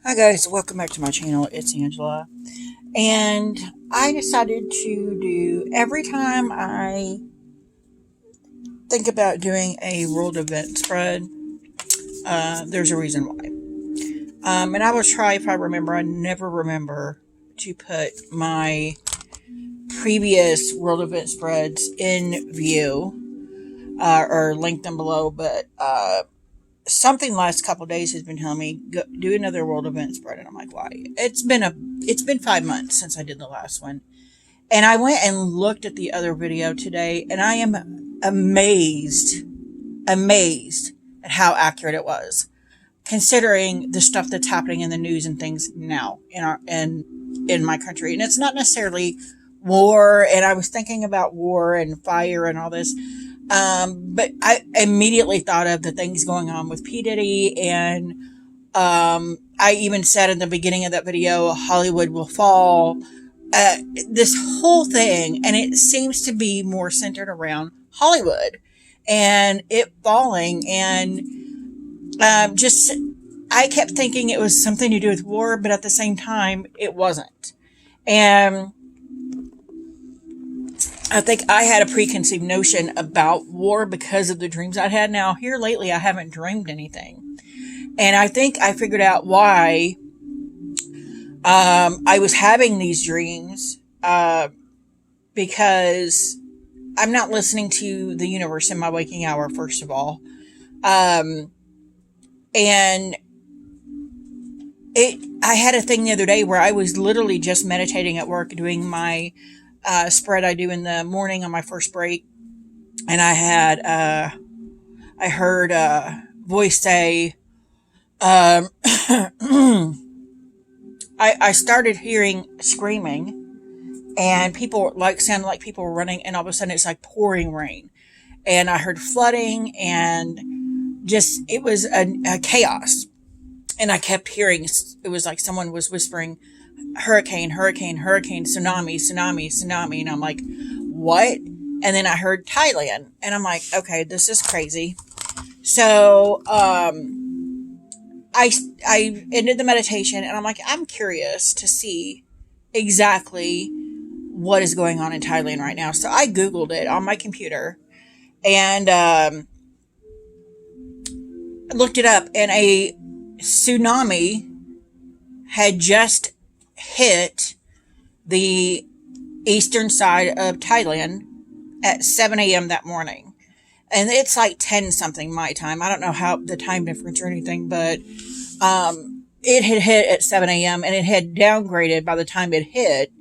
Hi guys, welcome back to my channel. It's Angela. And I decided to do every time I think about doing a world event spread, there's a reason why. And I will try if I remember. I never remember to put my previous world event spreads in view or link them below, but something last couple days has been telling me do another world event spread, and I'm like, why? It's been 5 months since I did the last one, and I went and looked at the other video today, and I am amazed at how accurate it was, considering the stuff that's happening in the news and things now in my country, and it's not necessarily war. And I was thinking about war and fire and all this. But I immediately thought of the things going on with P. Diddy, and I even said in the beginning of that video, Hollywood will fall. This whole thing, and it seems to be more centered around Hollywood and it falling, and just I kept thinking it was something to do with war, but at the same time, it wasn't. And I think I had a preconceived notion about war because of the dreams I'd had. Now, here lately, I haven't dreamed anything. And I think I figured out why I was having these dreams because I'm not listening to the universe in my waking hour, first of all. And I had a thing the other day where I was literally just meditating at work, doing my spread I do in the morning on my first break, and I heard a voice say, I started hearing screaming, and people sounded like people were running, and all of a sudden it's like pouring rain, and I heard flooding, and just it was a chaos, and I kept hearing it was like someone was whispering hurricane, hurricane, hurricane, tsunami, tsunami, tsunami. And I'm like, what? And then I heard Thailand, and I'm like, okay, this is crazy. So, I ended the meditation, and I'm like, I'm curious to see exactly what is going on in Thailand right now. So I Googled it on my computer, and, looked it up, and a tsunami had just hit the eastern side of Thailand at 7 a.m. that morning. And it's like 10 something my time. I don't know how the time difference or anything, but it had hit at 7 a.m. and it had downgraded by the time it hit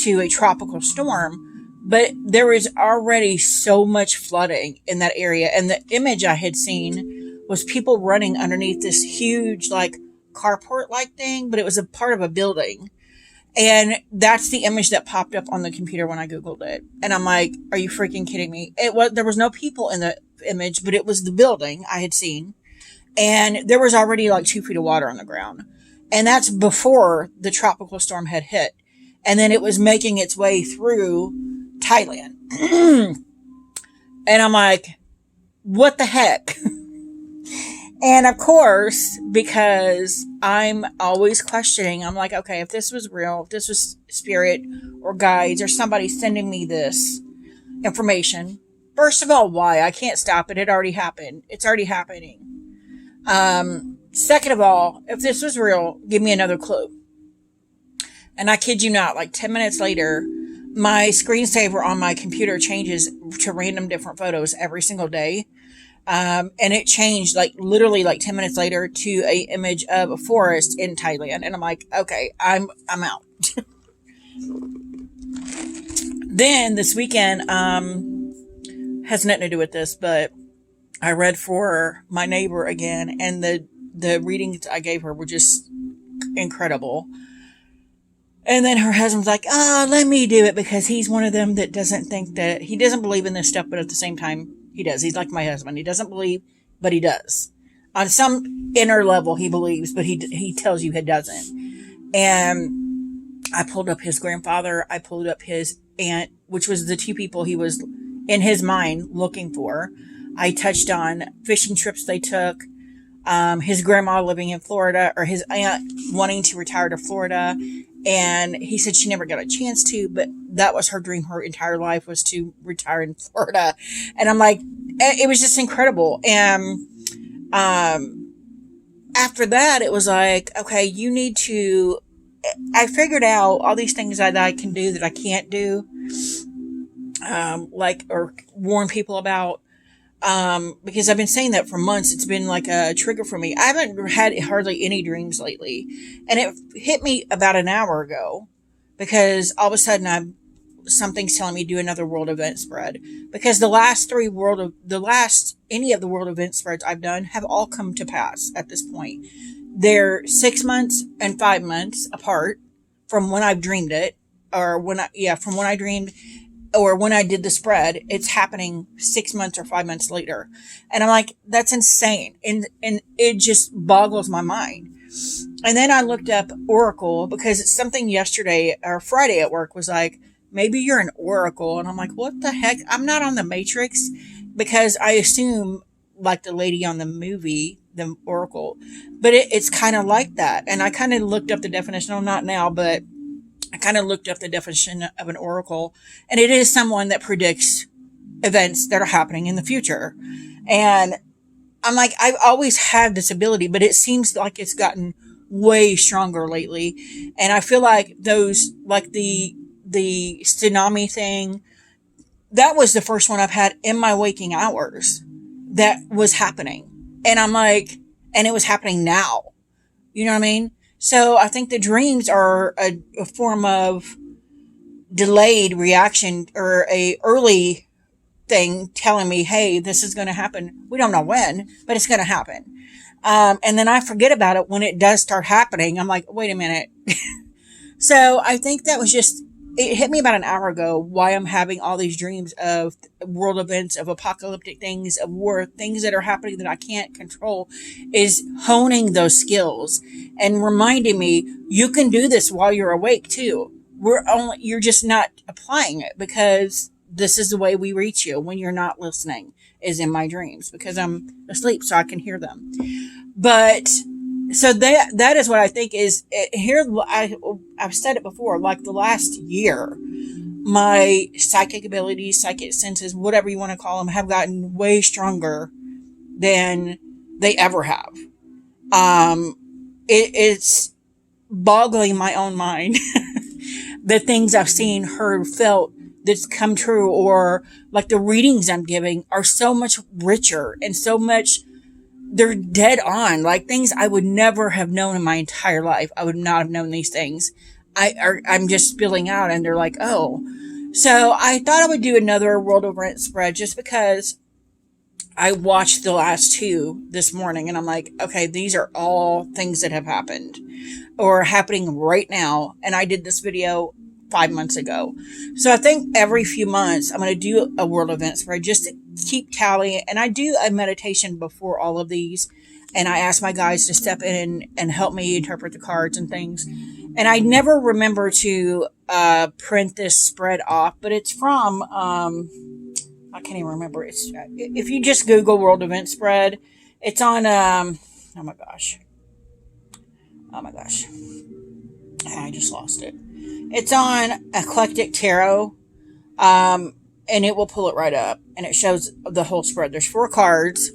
to a tropical storm. But there was already so much flooding in that area. And the image I had seen was people running underneath this huge, like, carport like thing, but it was a part of a building. And that's the image that popped up on the computer when I Googled it. And I'm like, are you freaking kidding me? There was no people in the image, but it was the building I had seen. And there was already like 2 feet of water on the ground. And that's before the tropical storm had hit. And then it was making its way through Thailand. And I'm like, what the heck? And of course, because I'm always questioning, I'm like, okay, if this was real, if this was spirit or guides or somebody sending me this information, first of all, why? I can't stop it. It already happened. It's already happening. Second of all, if this was real, give me another clue. And I kid you not, like 10 minutes later, my screensaver on my computer changes to random different photos every single day. And it changed like literally like 10 minutes later to a image of a forest in Thailand. And I'm like, okay, I'm out. Then this weekend, has nothing to do with this, but I read for my neighbor again, and the readings I gave her were just incredible. And then her husband's like, oh, let me do it, because he's one of them that doesn't think that he doesn't believe in this stuff, but at the same time, he does. He's like my husband. He doesn't believe, but he does. On some inner level, he believes, but he tells you he doesn't. And I pulled up his grandfather. I pulled up his aunt, which was the 2 people he was in his mind looking for. I touched on fishing trips they took, his grandma living in Florida, or his aunt wanting to retire to Florida. And he said she never got a chance to, but that was her dream her entire life, was to retire in Florida. And I'm like, it was just incredible. And after that, it was like, okay, you need to. I figured out all these things that I can do that I can't do, like, or warn people about. Because I've been saying that for months. It's been like a trigger for me. I haven't had hardly any dreams lately. And it hit me about an hour ago, because all of a sudden something's telling me to do another world event spread, because any of the world event spreads I've done have all come to pass at this point. They're 6 months and 5 months apart from when I've dreamed it, or from when I dreamed, or when I did the spread. It's happening 6 months or 5 months later. And I'm like, that's insane. And it just boggles my mind. And then I looked up Oracle, because something yesterday or Friday at work was like, maybe you're an Oracle. And I'm like, what the heck? I'm not on the Matrix, because I assume, like the lady on the movie, the Oracle, but it's kind of like that. And I kind of looked up the definition, well, not now, but I kind of looked up the definition of an Oracle, and it is someone that predicts events that are happening in the future. And I'm like, I've always had this ability, but it seems like it's gotten way stronger lately. And I feel like those, like the tsunami thing, that was the first one I've had in my waking hours that was happening. And I'm like, and it was happening now. You know what I mean? So I think the dreams are a form of delayed reaction, or a early thing telling me, hey, this is going to happen. We don't know when, but it's going to happen. And then I forget about it when it does start happening. I'm like, wait a minute. So I think that was just, it hit me about an hour ago why I'm having all these dreams of world events, of apocalyptic things, of war, things that are happening that I can't control, is honing those skills and reminding me, you can do this while you're awake too. You're just not applying it, because this is the way we reach you when you're not listening, is in my dreams, because I'm asleep so I can hear them. But so that is what I think is here. I've said it before, like the last year, my psychic abilities, psychic senses, whatever you want to call them, have gotten way stronger than they ever have. It's boggling my own mind. The things I've seen, heard, felt that's come true, or like the readings I'm giving, are so much richer and so much, they're dead on, like things I would never have known in my entire life. I would not have known these things. I'm just spilling out, and they're like, oh. So I thought I would do another world event spread, just because I watched the last two this morning, and I'm like, okay, these are all things that have happened or happening right now. And I did this video 5 months ago. So I think every few months I'm going to do a world event spread, just to keep tally. And I do a meditation before all of these, and I ask my guys to step in and help me interpret the cards and things. And I never remember to print this spread off, but it's from I can't even remember. It's, if you just Google world event spread, it's on oh my gosh, I just lost it. It's on Eclectic Tarot, and it will pull it right up, and it shows the whole spread. There's 4 cards,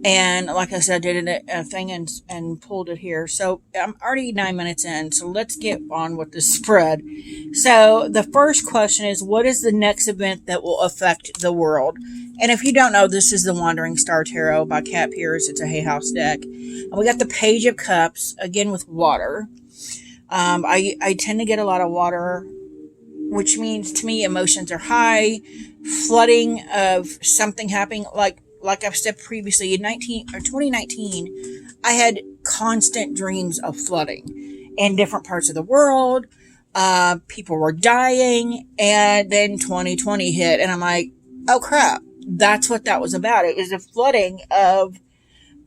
and like I said, I did a thing and pulled it here. So I'm already 9 minutes in, so let's get on with the spread. So the first question is, what is the next event that will affect the world? And if you don't know, this is the Wandering Star Tarot by Kat Pierce. It's a Hay House deck. And we got the Page of Cups, again with water. I tend to get a lot of water, which means to me emotions are high, flooding of something happening. Like I've said previously, in 2019, I had constant dreams of flooding in different parts of the world. People were dying, and then 2020 hit, and I'm like, oh crap, that's what that was about. It was a flooding of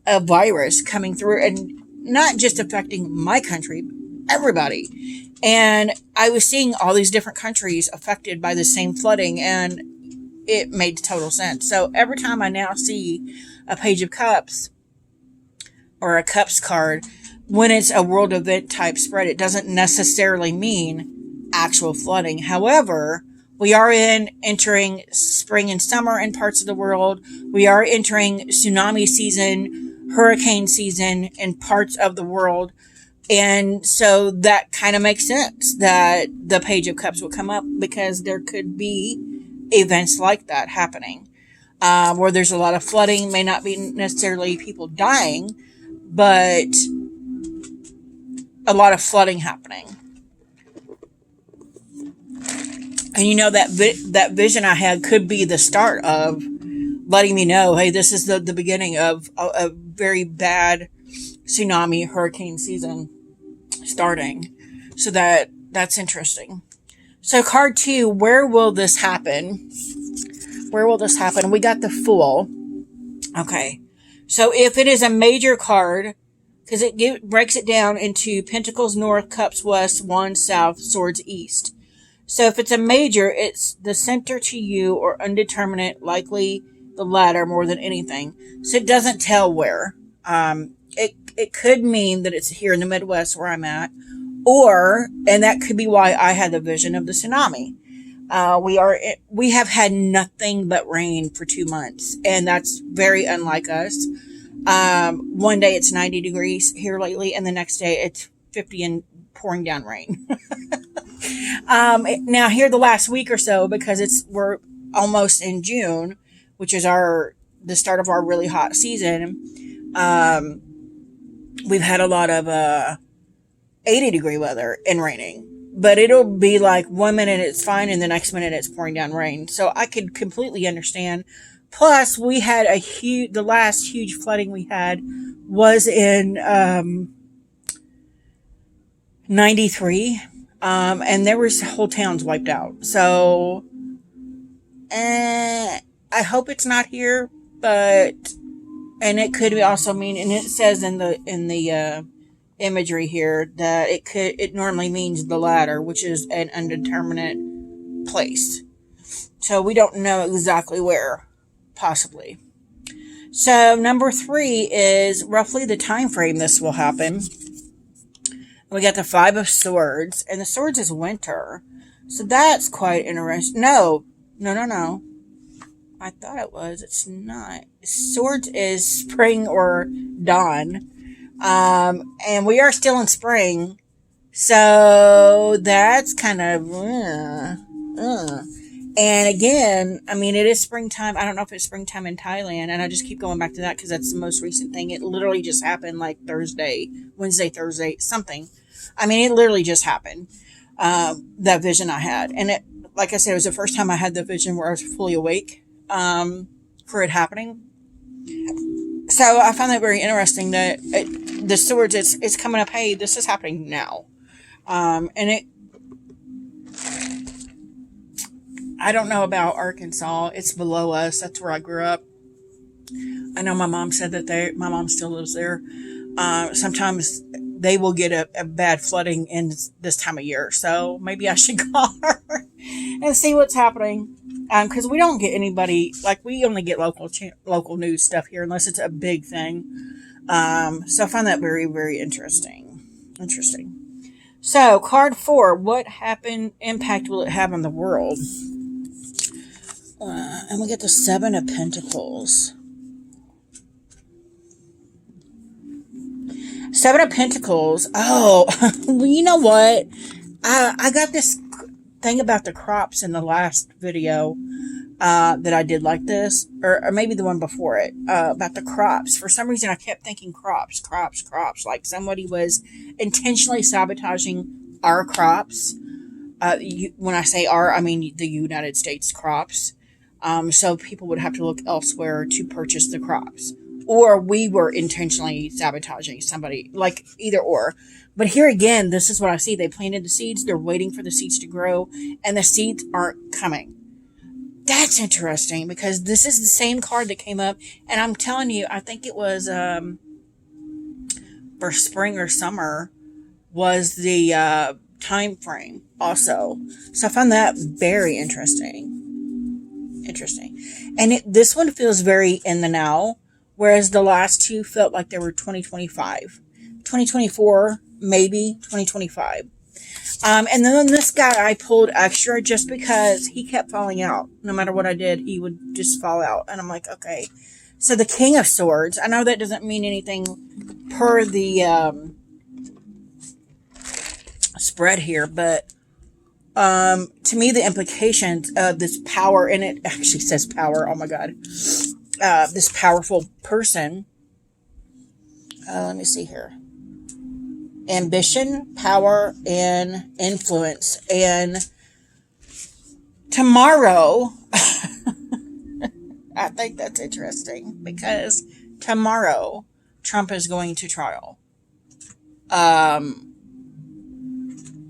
a virus coming through, and not just affecting my country, everybody. And I was seeing all these different countries affected by the same flooding, and it made total sense. So every time I now see a Page of Cups, or a cups card, when it's a world event type spread, it doesn't necessarily mean actual flooding. However, we are entering spring and summer in parts of the world. We are entering tsunami season, hurricane season in parts of the world. And so that kind of makes sense that the Page of Cups will come up, because there could be events like that happening, where there's a lot of flooding. May not be necessarily people dying, but a lot of flooding happening. And you know, that vision I had could be the start of letting me know, hey, this is the beginning of a very bad tsunami hurricane season starting. So that's interesting. So card 2, where will this happen? Where will this happen? We got the Fool. Okay. So if it is a major card, because it breaks it down into Pentacles North, Cups West, Wands South, Swords East. So if it's a major, it's the center to you, or undeterminate, likely the latter more than anything. So it doesn't tell where. It could mean that it's here in the Midwest where I'm at, and that could be why I had the vision of the tsunami. We have had nothing but rain for 2 months, and that's very unlike us. One day it's 90 degrees here lately, and the next day it's 50 and pouring down rain. Now here the last week or so, because we're almost in June, which is the start of our really hot season. We've had a lot of 80-degree weather and raining, but it'll be like 1 minute it's fine and the next minute it's pouring down rain. So I could completely understand. Plus, we had the last huge flooding we had was in 93, and there was whole towns wiped out. So I hope it's not here, and it could also mean, and it says in the imagery here that it normally means the latter, which is an undeterminate place. So we don't know exactly where, possibly. So number 3 is roughly the time frame this will happen. We got the 5 of Swords, and the Swords is winter. So that's quite interesting. No. I thought it was. It's not. Swords is spring or dawn. And we are still in spring. So that's kind of, And again, I mean, it is springtime. I don't know if it's springtime in Thailand. And I just keep going back to that because that's the most recent thing. It literally just happened like Wednesday, Thursday, something. I mean, it literally just happened. That vision I had. And like I said, it was the first time I had the vision where I was fully awake. For it happening. So I found that very interesting that the Swords, it's coming up, hey, this is happening now. And I don't know about Arkansas. It's below us. That's where I grew up. I know my mom said that my mom still lives there. Sometimes they will get a bad flooding in this time of year. So maybe I should call her and see what's happening. Because we don't get anybody, like we only get local news stuff here unless it's a big thing. So I find that very, very interesting. So card 4, what impact will it have on the world? And we get the 7 of Pentacles. 7 of Pentacles. Oh, well, you know what? I got this thing about the crops in the last video that I did like this, or maybe the one before it, about the crops. For some reason, I kept thinking crops, like somebody was intentionally sabotaging our crops. When I say our, I mean the United States crops. So people would have to look elsewhere to purchase the crops. Or we were intentionally sabotaging somebody, like either or. But here again, this is what I see. They planted the seeds. They're waiting for the seeds to grow, and the seeds aren't coming. That's interesting because this is the same card that came up, and I'm telling you, I think it was for spring or summer was the time frame also. So I found that very interesting. And this one feels very in the now, whereas the last two felt like they were 2025. 2024, maybe 2025. And then this guy I pulled extra just because he kept falling out. No matter what I did, he would just fall out. And I'm like, okay. So the King of Swords, I know that doesn't mean anything per the spread here, but to me the implications of this power, and it actually says power, oh my god, this powerful person, let me see here, ambition, power, and influence. And tomorrow, I think that's interesting because tomorrow Trump is going to trial,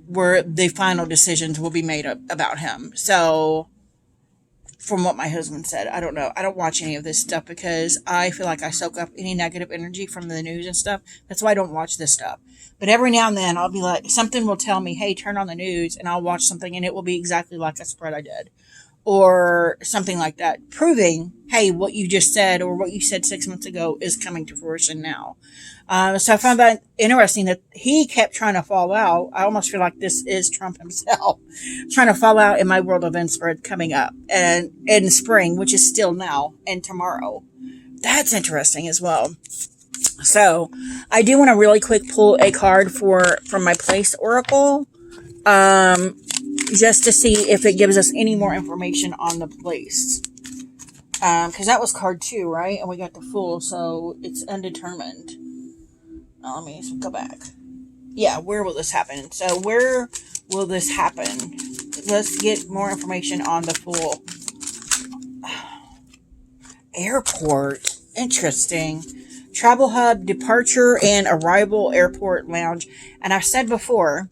where the final decisions will be made about him. So, from what my husband said, I don't know. I don't watch any of this stuff because I feel like I soak up any negative energy from the news and stuff. That's why I don't watch this stuff. But every now and then I'll be like, something will tell me, hey, turn on the news, and I'll watch something and it will be exactly like a spread I did. Or something like that, proving, hey, what you just said or what you said 6 months ago is coming to fruition now. So I found that interesting that he kept trying to fall out. I almost feel like this is Trump himself trying to fall out in my world event spread coming up and in spring, which is still now and tomorrow. That's interesting as well. So I do want to really quick pull a card from my place oracle. Just to see if it gives us any more information on the place. Because that was card 2, right? And we got the Fool, so it's undetermined. Let me go back. Yeah, where will this happen? So where will this happen? Let's get more information on the Fool. Airport. Interesting. Travel hub, departure, and arrival airport lounge. And I've said before,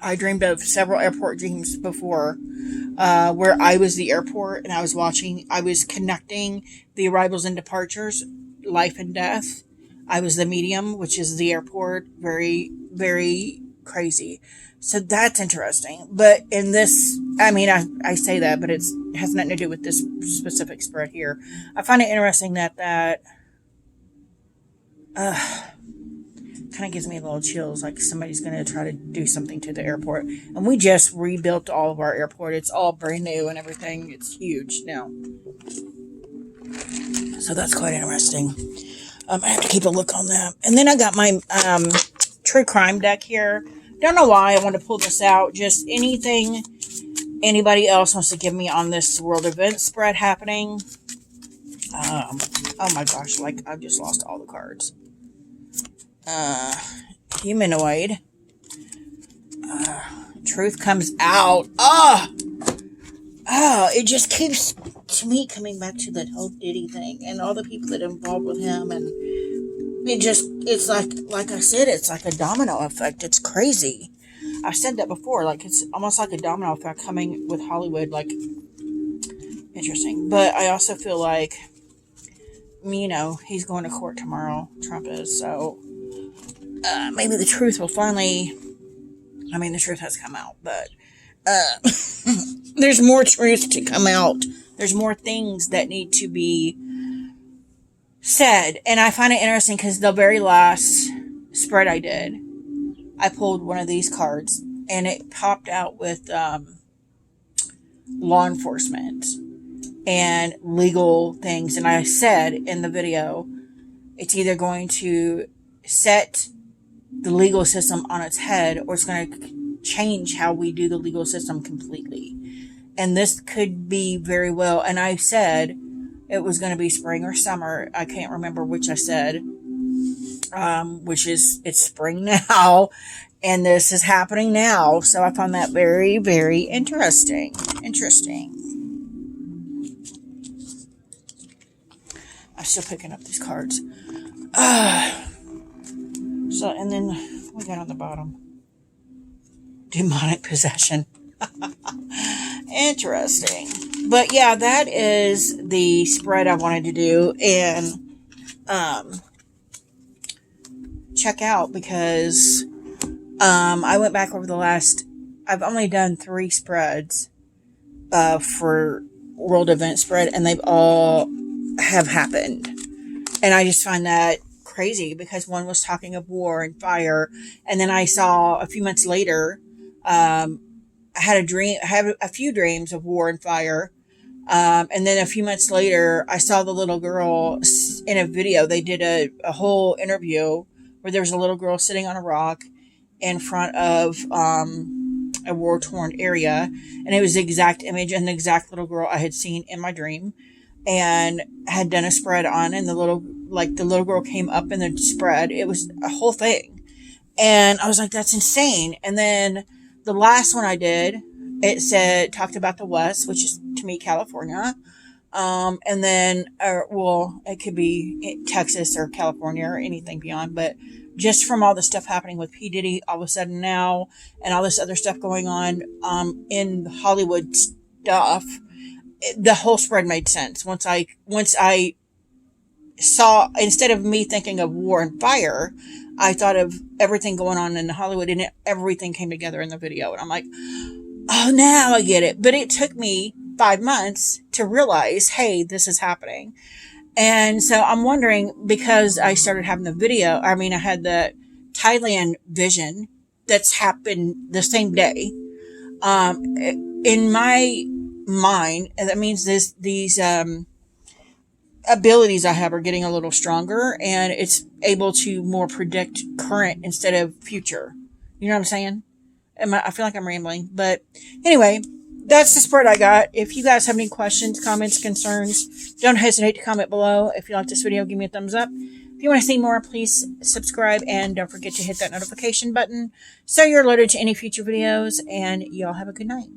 I dreamed of several airport dreams before, where I was the airport and I was connecting the arrivals and departures, life and death. I was the medium, which is the airport. Very, very crazy. So that's interesting. But in this, I mean, I say that, but it has nothing to do with this specific spread here. I find it interesting that kind of gives me a little chills, like somebody's going to try to do something to the airport. And we just rebuilt all of our airport. It's all brand new and everything. It's huge now. So that's quite interesting. I have to keep a look on that. And then I got my true crime deck here. Don't know why I want to pull this out. Just anything anybody else wants to give me on this world event spread happening. Oh my gosh, like I've just lost all the cards. Humanoid. Truth comes out. It just keeps, to me, coming back to that whole Diddy thing and all the people that are involved with him. And it's like I said, it's like a domino effect. It's crazy. I've said that before. Like, it's almost like a domino effect coming with Hollywood. Like, interesting. But I also feel like, he's going to court tomorrow. Trump is. So, maybe the truth will finally, the truth has come out, but, there's more truth to come out. There's more things that need to be said. And I find it interesting because the very last spread I did, I pulled one of these cards and it popped out with, law enforcement and legal things. And I said in the video, it's either going to set the legal system on its head or it's going to change how we do the legal system completely. And this could be very well. And I said it was going to be spring or summer. I can't remember which I said, it's spring now. And this is happening now. So I found that very, very interesting. I'm still picking up these cards. So, and then we got on the bottom. Demonic possession. Interesting. But yeah, that is the spread I wanted to do and check out because I went back over I've only done 3 spreads for World Event Spread and they've all have happened. And I just find that crazy because one was talking of war and fire. And then I saw a few months later, I had a dream, I had a few dreams of war and fire. And then a few months later, I saw the little girl in a video. They did a whole interview where there was a little girl sitting on a rock in front of a war torn area. And it was the exact image and the exact little girl I had seen in my dream and had done a spread on. And the little girl came up in the spread. It was a whole thing. And I was like, that's insane. And then the last one I did, it talked about the West, which is to me California. And then, well, it could be Texas or California or anything beyond, but just from all the stuff happening with P. Diddy all of a sudden now and all this other stuff going on, in Hollywood stuff, the whole spread made sense. Once I saw, instead of me thinking of war and fire, I thought of everything going on in Hollywood and everything came together in the video. And I'm like, oh, now I get it. But it took me 5 months to realize, hey, this is happening. And so I'm wondering, because I started having I had the Thailand vision that's happened the same day. In my mind, and that means these abilities I have are getting a little stronger and it's able to more predict current instead of future. You know what I'm saying? I feel like I'm rambling, but anyway, that's the spread I got. If you guys have any questions, comments, concerns, don't hesitate to comment below. If you like this video, give me a thumbs up. If you want to see more, please subscribe and don't forget to hit that notification button so you're alerted to any future videos, and y'all have a good night.